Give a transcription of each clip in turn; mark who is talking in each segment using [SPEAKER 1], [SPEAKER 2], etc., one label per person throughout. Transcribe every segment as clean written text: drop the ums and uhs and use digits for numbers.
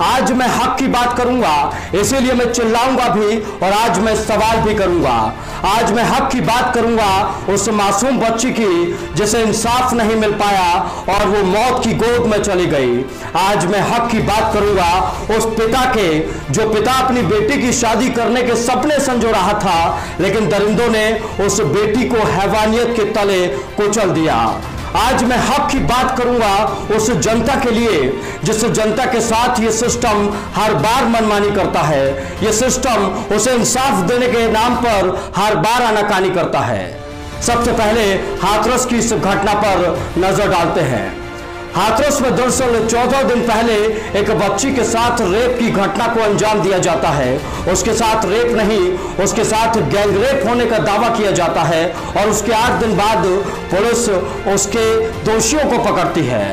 [SPEAKER 1] आज मैं हक की बात करूंगा, इसीलिए मैं चिल्लाऊंगा भी और आज मैं सवाल भी करूंगा। आज मैं हक की बात करूंगा उस मासूम बच्ची की जिसे इंसाफ नहीं मिल पाया और वो मौत की गोद में चली गई। आज मैं हक की बात करूंगा उस पिता के, जो पिता अपनी बेटी की शादी करने के सपने संजो रहा था, लेकिन दरिंदों ने उस बेटी को हैवानियत के तले कुचल दिया। आज मैं हक की बात करूंगा उस जनता के लिए जिस जनता के साथ ये सिस्टम हर बार मनमानी करता है। ये सिस्टम उसे इंसाफ देने के नाम पर हर बार आनाकानी करता है। सबसे पहले हाथरस की इस घटना पर नजर डालते हैं। हाथरस में दरअसल 14 दिन पहले एक बच्ची के साथ रेप की घटना को अंजाम दिया जाता है। उसके साथ रेप नहीं, उसके साथ गैंग रेप होने का दावा किया जाता है और उसके 8 दिन बाद पुलिस उसके दोषियों को पकड़ती है।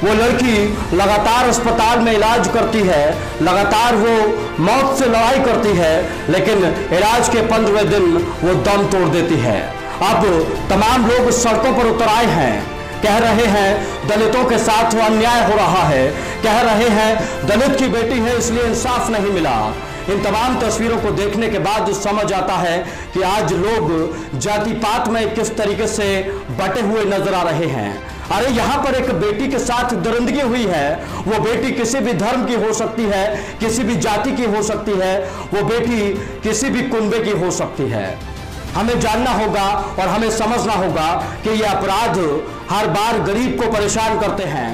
[SPEAKER 1] वो लड़की लगातार अस्पताल में इलाज करती है, लगातार वो मौत से लड़ाई करती है, लेकिन इलाज के 15वें दिन वो दम तोड़ देती है। अब तमाम लोग सड़कों पर उतर आए हैं, कह रहे हैं दलितों के साथ वो अन्याय हो रहा है, कह रहे हैं दलित की बेटी है इसलिए इंसाफ नहीं मिला। इन तमाम तस्वीरों को देखने के बाद समझ आता है कि आज लोग जाति पात में किस तरीके से बटे हुए नजर आ रहे हैं। अरे यहाँ पर एक बेटी के साथ दरिंदगी हुई है। वो बेटी किसी भी धर्म की हो सकती है, किसी भी जाति की हो सकती है, वो बेटी किसी भी कुनबे की हो सकती है। हमें जानना होगा और हमें समझना होगा कि ये अपराध हर बार गरीब को परेशान करते हैं।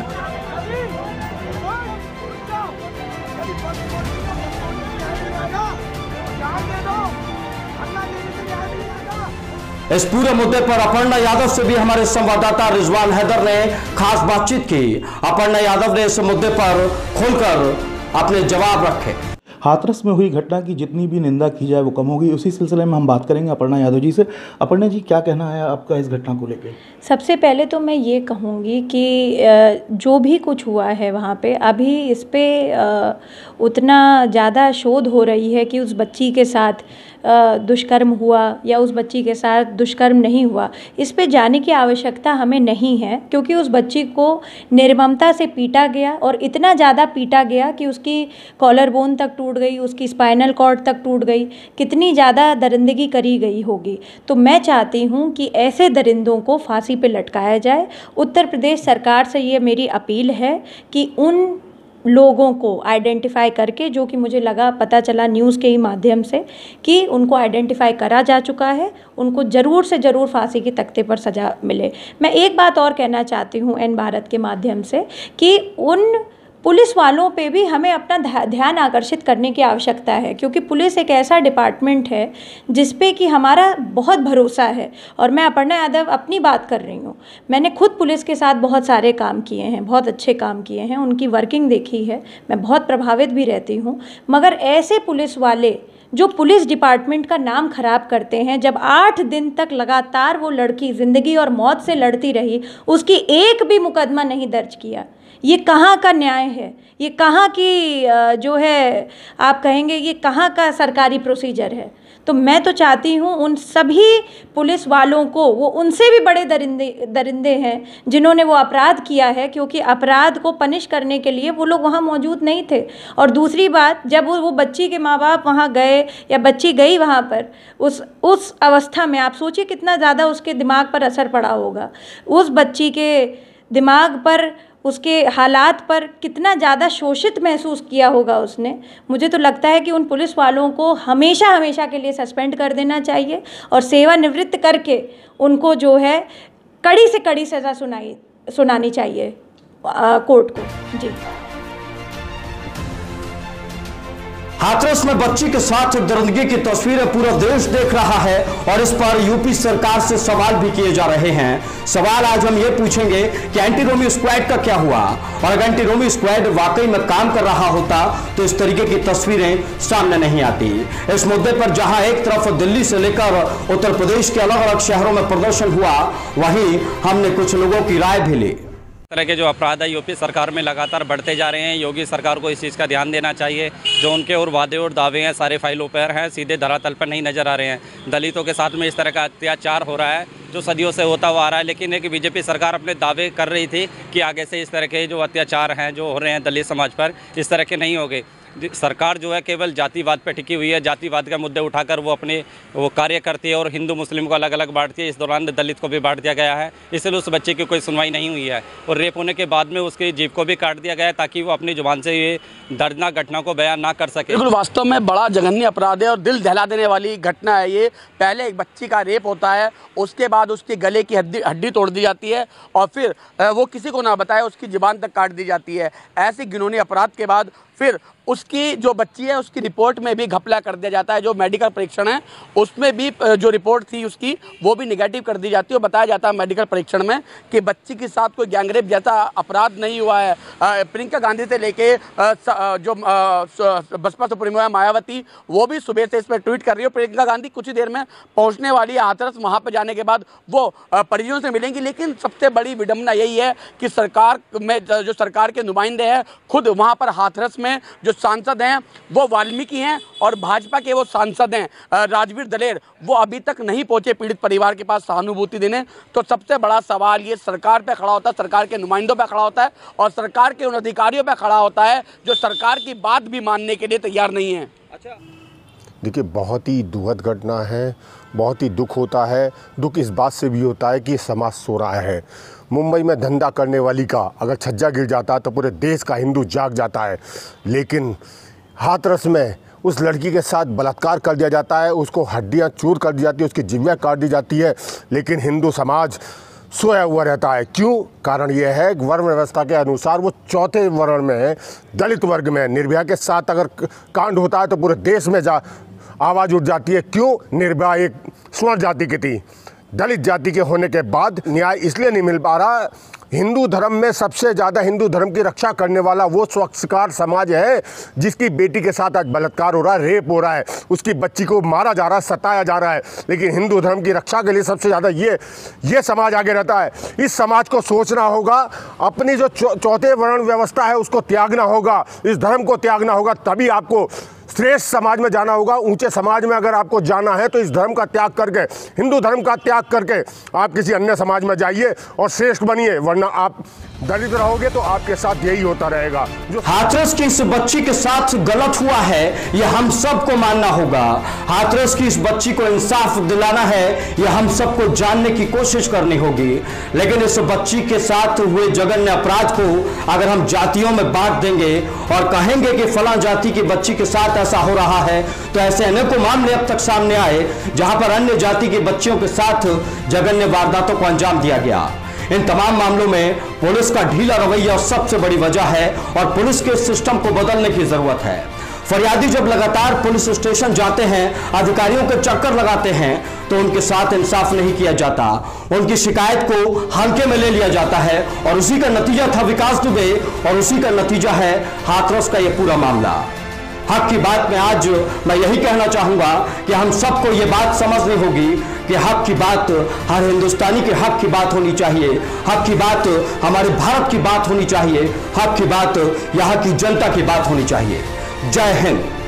[SPEAKER 1] इस पूरे मुद्दे पर अपर्णा यादव से भी हमारे संवाददाता रिजवान हैदर ने खास बातचीत की। अपर्णा यादव ने इस मुद्दे पर खुलकर अपने जवाब रखे।
[SPEAKER 2] हाथरस में हुई घटना की जितनी भी निंदा की जाए वो कम होगी। उसी सिलसिले में हम बात करेंगे अपर्णा यादव जी से। अपर्णा जी, क्या कहना है आपका इस घटना को लेकर?
[SPEAKER 3] सबसे पहले तो मैं ये कहूँगी कि जो भी कुछ हुआ है वहाँ पे, अभी इस पे उतना ज़्यादा शोध हो रही है कि उस बच्ची के साथ दुष्कर्म हुआ या उस बच्ची के साथ दुष्कर्म नहीं हुआ। इस पे जाने की आवश्यकता हमें नहीं है, क्योंकि उस बच्ची को निर्ममता से पीटा गया और इतना ज़्यादा पीटा गया कि उसकी कॉलर बोन तक टूट गई, उसकी स्पाइनल कॉर्ड तक टूट गई, कितनी ज़्यादा दरिंदगी करी गई होगी। तो मैं चाहती हूँ कि ऐसे दरिंदों को फांसी पे लटकाया जाए। उत्तर प्रदेश सरकार से ये मेरी अपील है कि उन लोगों को आइडेंटिफाई करके, जो कि मुझे लगा, पता चला न्यूज़ के ही माध्यम से कि उनको आइडेंटिफाई करा जा चुका है, उनको ज़रूर से ज़रूर फांसी के तख्ते पर सज़ा मिले। मैं एक बात और कहना चाहती हूँ एन भारत के माध्यम से कि उन पुलिस वालों पे भी हमें अपना ध्यान आकर्षित करने की आवश्यकता है, क्योंकि पुलिस एक ऐसा डिपार्टमेंट है जिस पे कि हमारा बहुत भरोसा है। और मैं अपर्णा यादव अपनी बात कर रही हूँ। मैंने खुद पुलिस के साथ बहुत सारे काम किए हैं, बहुत अच्छे काम किए हैं, उनकी वर्किंग देखी है, मैं बहुत प्रभावित भी रहती हूँ। मगर ऐसे पुलिस वाले जो पुलिस डिपार्टमेंट का नाम खराब करते हैं, जब 8 दिन तक लगातार वो लड़की ज़िंदगी और मौत से लड़ती रही, उसकी एक भी मुकदमा नहीं दर्ज किया, ये कहाँ का न्याय है? ये कहाँ की जो है, आप कहेंगे ये कहाँ का सरकारी प्रोसीजर है? तो मैं तो चाहती हूँ उन सभी पुलिस वालों को, वो उनसे भी बड़े दरिंदे हैं जिन्होंने वो अपराध किया है, क्योंकि अपराध को पनिश करने के लिए वो लोग वहाँ मौजूद नहीं थे। और दूसरी बात, जब वो बच्ची के माँ बाप वहाँ गए या बच्ची गई वहाँ पर, उस अवस्था में आप सोचिए कितना ज़्यादा उसके दिमाग पर असर पड़ा होगा। उस बच्ची के दिमाग पर, उसके हालात पर कितना ज़्यादा शोषित महसूस किया होगा उसने। मुझे तो लगता है कि उन पुलिस वालों को हमेशा हमेशा के लिए सस्पेंड कर देना चाहिए और सेवानिवृत्त करके उनको जो है कड़ी से कड़ी सज़ा सुनानी चाहिए कोर्ट को। जी।
[SPEAKER 1] हाथरस में बच्ची के साथ दरिंदगी की तस्वीरें पूरा देश देख रहा है और इस पर यूपी सरकार से सवाल भी किए जा रहे हैं। सवाल आज हम ये पूछेंगे कि एंटी रोमी स्क्वाड का क्या हुआ, और अगर एंटी रोमी स्क्वाड वाकई में काम कर रहा होता तो इस तरीके की तस्वीरें सामने नहीं आती। इस मुद्दे पर जहां एक तरफ दिल्ली से लेकर उत्तर प्रदेश के अलग अलग शहरों में प्रदर्शन हुआ, वहीं हमने कुछ लोगों की राय भी ली।
[SPEAKER 4] तरह के जो अपराध है यूपी सरकार में लगातार बढ़ते जा रहे हैं। योगी सरकार को इस चीज़ का ध्यान देना चाहिए। जो उनके और वादे और दावे हैं सारे फाइलों पर हैं, सीधे धरातल पर नहीं नज़र आ रहे हैं। दलितों के साथ में इस तरह का अत्याचार हो रहा है जो सदियों से होता हुआ आ रहा है। लेकिन एक बीजेपी सरकार अपने दावे कर रही थी कि आगे से इस तरह के जो अत्याचार हैं जो हो रहे हैं दलित समाज पर, इस तरह के नहीं होंगे। सरकार जो है केवल जातिवाद पर टिकी हुई है। जातिवाद का मुद्दे उठाकर वो कार्य करती है और हिंदू मुस्लिम को अलग अलग बांटती है। इस दौरान दलित को भी बांट दिया गया है, इसलिए उस बच्चे की कोई सुनवाई नहीं हुई है और रेप होने के बाद में उसकी जीभ को भी काट दिया गया है ताकि वो अपनी जुबान से ये दर्दनाक घटना को बयान ना कर सके।
[SPEAKER 5] बिल्कुल, वास्तव में बड़ा जघन्य अपराध है और दिल दहला देने वाली घटना है ये। पहले एक बच्ची का रेप होता है, उसके बाद उसके गले की हड्डी तोड़ दी जाती है और फिर वो किसी को ना बताए उसकी जुबान तक काट दी जाती है। ऐसी घिनौनी अपराध के बाद फिर उसकी जो बच्ची है उसकी रिपोर्ट में भी घपला कर दिया जाता है। जो मेडिकल परीक्षण है उसमें भी जो रिपोर्ट थी उसकी वो भी निगेटिव कर दी जाती है और बताया जाता है मेडिकल परीक्षण में कि बच्ची के साथ कोई गैंगरेप जैसा अपराध नहीं हुआ है। प्रियंका गांधी से लेके जो बसपा सुप्रीमो है मायावती, वो भी सुबह से इस पर ट्वीट कर रही है। प्रियंका गांधी कुछ ही देर में पहुंचने वाली है हाथरस। वहां पर जाने के बाद वो परिजनों से मिलेंगी। लेकिन सबसे बड़ी विडंबना यही है कि सरकार में जो सरकार के नुमाइंदे हैं खुद वहाँ पर हाथरस में जो सांसद हैं वो वाल्मीकि हैं और भाजपा के वो सांसद हैं राजवीर दलेर, वो अभी तक नहीं पहुंचे पीड़ित परिवार के पास सहानुभूति देने। तो सबसे बड़ा सवाल ये सरकार पे खड़ा होता है, सरकार के नुमाइंदों पे खड़ा होता है और सरकार के उन अधिकारियों पे खड़ा होता है जो सरकार की बात भी मानने के लिए तैयार नहीं है।
[SPEAKER 4] अच्छा,
[SPEAKER 6] देखिए, बहुत ही दुखद घटना है, बहुत ही दुख होता है। दुख इस बात से भी होता है कि समाज सो रहा है। मुंबई में धंधा करने वाली का अगर छज्जा गिर जाता है तो पूरे देश का हिंदू जाग जाता है। लेकिन हाथरस में उस लड़की के साथ बलात्कार कर दिया जाता है, उसको हड्डियां चूर कर दी जाती है, उसकी जिह्वा काट दी जाती है, लेकिन हिंदू समाज सोया हुआ रहता है। क्यों? कारण ये है कि वर्ण व्यवस्था के अनुसार वो चौथे वर्ण में है, दलित वर्ग में। निर्भया के साथ अगर कांड होता है तो पूरे देश में आवाज़ उठ जाती है। क्यों? निर्भया एक स्वर्ण जाति की थी, दलित जाति के होने के बाद न्याय इसलिए नहीं मिल पा रहा। हिंदू धर्म में सबसे ज़्यादा हिंदू धर्म की रक्षा करने वाला वो स्वच्छकार समाज है जिसकी बेटी के साथ आज बलात्कार हो रहा है, रेप हो रहा है, उसकी बच्ची को मारा जा रहा है, सताया जा रहा है। लेकिन हिंदू धर्म की रक्षा के लिए सबसे ज़्यादा ये समाज आगे रहता है। इस समाज को सोचना होगा, अपनी जो चौथे वर्ण व्यवस्था है उसको त्यागना होगा, इस धर्म को त्यागना होगा, तभी आपको श्रेष्ठ समाज में जाना होगा। ऊंचे समाज में अगर आपको जाना है तो इस धर्म का त्याग करके, हिंदू धर्म का त्याग करके आप किसी अन्य समाज में जाइए और श्रेष्ठ बनिए, वरना आप दलित रहोगे तो आपके साथ यही होता रहेगा। जो
[SPEAKER 1] हाथरस की इस बच्ची के साथ गलत हुआ है यह हम सबको मानना होगा। हाथरस की इस बच्ची को इंसाफ दिलाना है यह हम सबको जानने की कोशिश करनी होगी। लेकिन इस बच्ची के साथ हुए जघन्य अपराध को अगर हम जातियों में बांट देंगे और कहेंगे कि फलां जाति की बच्ची के साथ ऐसा हो रहा है, तो ऐसे अनेकों मामले अब तक सामने आए जहां पर अन्य जाति की बच्चियों के साथ जघन्य वारदातों को अंजाम दिया गया। इन तमाम मामलों में पुलिस का ढीला रवैया सबसे बड़ी वजह है और पुलिस के सिस्टम को बदलने की जरूरत है। फरियादी जब लगातार पुलिस स्टेशन जाते हैं, अधिकारियों के चक्कर लगाते हैं, तो उनके साथ इंसाफ नहीं किया जाता, उनकी शिकायत को हल्के में ले लिया जाता है और उसी का नतीजा था विकास दुबे और उसी का नतीजा है हाथरस का यह पूरा मामला। हक की बात में आज मैं यही कहना चाहूंगा कि हम सबको ये बात समझनी होगी कि हक की बात हर हिंदुस्तानी के हक की बात होनी चाहिए, हक की बात हमारे भारत की बात होनी चाहिए, हक की बात यहाँ की जनता की बात होनी चाहिए। जय हिंद।